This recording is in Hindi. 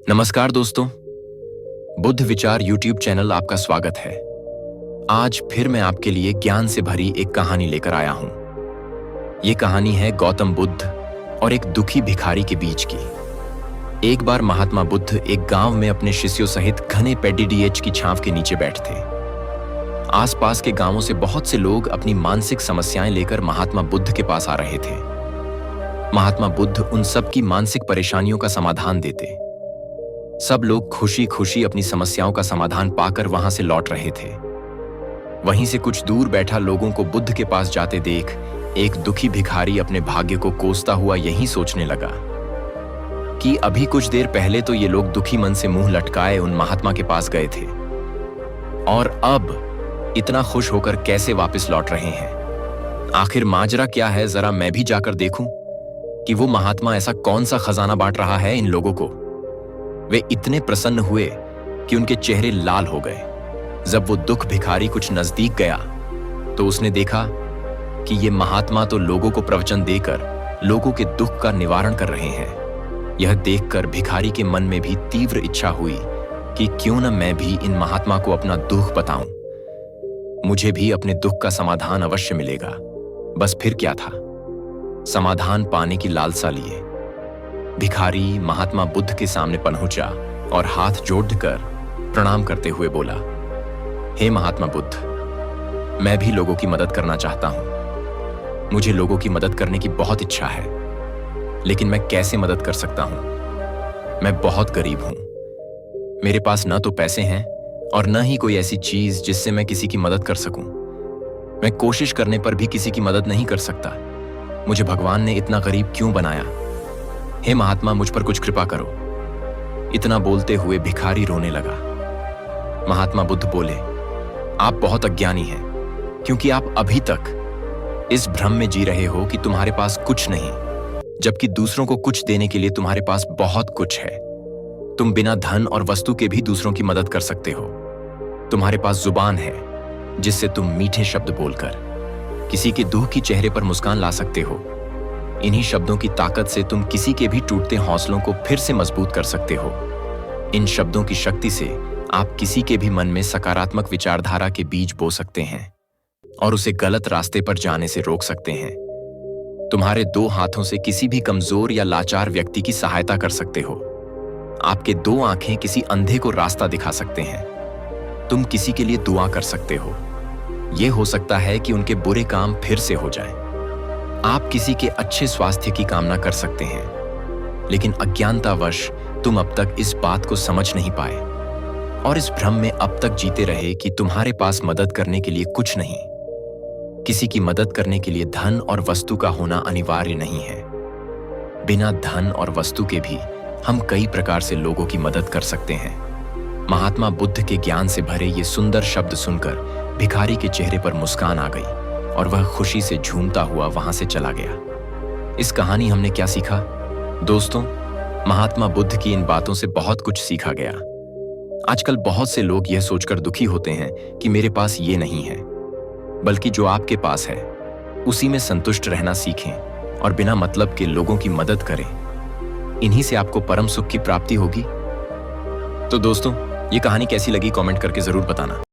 नमस्कार दोस्तों, बुद्ध विचार यूट्यूब चैनल आपका स्वागत है। आज फिर मैं आपके लिए ज्ञान से भरी एक कहानी लेकर आया हूं। ये कहानी है गौतम बुद्ध और एक दुखी भिखारी के बीच की। एक बार महात्मा बुद्ध एक गांव में अपने शिष्यों सहित घने पेडीडीएच की छांव के नीचे बैठे थे। आसपास के गांवों से बहुत से लोग अपनी मानसिक समस्याएं लेकर महात्मा बुद्ध के पास आ रहे थे। महात्मा बुद्ध उन सब की मानसिक परेशानियों का समाधान देते। सब लोग खुशी खुशी अपनी समस्याओं का समाधान पाकर वहां से लौट रहे थे। वहीं से कुछ दूर बैठा लोगों को बुद्ध के पास जाते देख एक दुखी भिखारी अपने भाग्य को कोसता हुआ यही सोचने लगा कि अभी कुछ देर पहले तो ये लोग दुखी मन से मुंह लटकाए उन महात्मा के पास गए थे और अब इतना खुश होकर कैसे वापस लौट रहे हैं। आखिर माजरा क्या है, जरा मैं भी जाकर देखूं कि वो महात्मा ऐसा कौन सा खजाना बांट रहा है इन लोगों को। वे इतने प्रसन्न हुए कि उनके चेहरे लाल हो गए। जब वो दुख भिखारी कुछ नजदीक गया तो उसने देखा कि ये महात्मा तो लोगों को प्रवचन देकर लोगों के दुख का निवारण कर रहे हैं। यह देखकर भिखारी के मन में भी तीव्र इच्छा हुई कि क्यों न मैं भी इन महात्मा को अपना दुख बताऊं। मुझे भी अपने दुख का समाधान अवश्य मिलेगा। बस फिर क्या था, समाधान पाने की लालसा लिए भिखारी महात्मा बुद्ध के सामने पहुंचा और हाथ जोड़कर प्रणाम करते हुए बोला, हे महात्मा बुद्ध, मैं भी लोगों की मदद करना चाहता हूं। मुझे लोगों की मदद करने की बहुत इच्छा है, लेकिन मैं कैसे मदद कर सकता हूं? मैं बहुत गरीब हूं। मेरे पास न तो पैसे हैं और न ही कोई ऐसी चीज जिससे मैं किसी की मदद कर सकूं। मैं कोशिश करने पर भी किसी की मदद नहीं कर सकता। मुझे भगवान ने इतना गरीब क्यों बनाया? हे महात्मा, मुझ पर कुछ कृपा करो। इतना बोलते हुए भिखारी रोने लगा। महात्मा बुद्ध बोले, आप बहुत अज्ञानी हैं, क्योंकि आप अभी तक इस भ्रम में जी रहे हो कि तुम्हारे पास कुछ नहीं, जबकि दूसरों को कुछ देने के लिए तुम्हारे पास बहुत कुछ है। तुम बिना धन और वस्तु के भी दूसरों की मदद कर सकते हो। तुम्हारे पास जुबान है जिससे तुम मीठे शब्द बोलकर किसी के दुख की चेहरे पर मुस्कान ला सकते हो। इन्हीं शब्दों की ताकत से तुम किसी के भी टूटते हौसलों को फिर से मजबूत कर सकते हो। इन शब्दों की शक्ति से आप किसी के भी मन में सकारात्मक विचारधारा के बीज बो सकते हैं और उसे गलत रास्ते पर जाने से रोक सकते हैं। तुम्हारे दो हाथों से किसी भी कमजोर या लाचार व्यक्ति की सहायता कर सकते हो। आपके दो आंखें किसी अंधे को रास्ता दिखा सकते हैं। तुम किसी के लिए दुआ कर सकते हो। यह हो सकता है कि उनके बुरे काम फिर से हो जाएं। आप किसी के अच्छे स्वास्थ्य की कामना कर सकते हैं, लेकिन अज्ञानतावश तुम अब तक इस बात को समझ नहीं पाए और इस भ्रम में अब तक जीते रहे कि तुम्हारे पास मदद करने के लिए कुछ नहीं। किसी की मदद करने के लिए धन और वस्तु का होना अनिवार्य नहीं है। बिना धन और वस्तु के भी हम कई प्रकार से लोगों की मदद कर सकते हैं। महात्मा बुद्ध के ज्ञान से भरे ये सुंदर शब्द सुनकर भिखारी के चेहरे पर मुस्कान आ गई और वह खुशी से झूमता हुआ वहां से चला गया। इस कहानी हमने क्या सीखा? दोस्तों, महात्मा बुद्ध की इन बातों से बहुत कुछ सीखा गया। आजकल बहुत से लोग यह सोचकर दुखी होते हैं कि मेरे पास ये नहीं है, बल्कि जो आपके पास है उसी में संतुष्ट रहना सीखें और बिना मतलब के लोगों की मदद करें। इन्हीं से आपको परम सुख की प्राप्ति होगी। तो दोस्तों, ये कहानी कैसी लगी कमेंट करके जरूर बताना।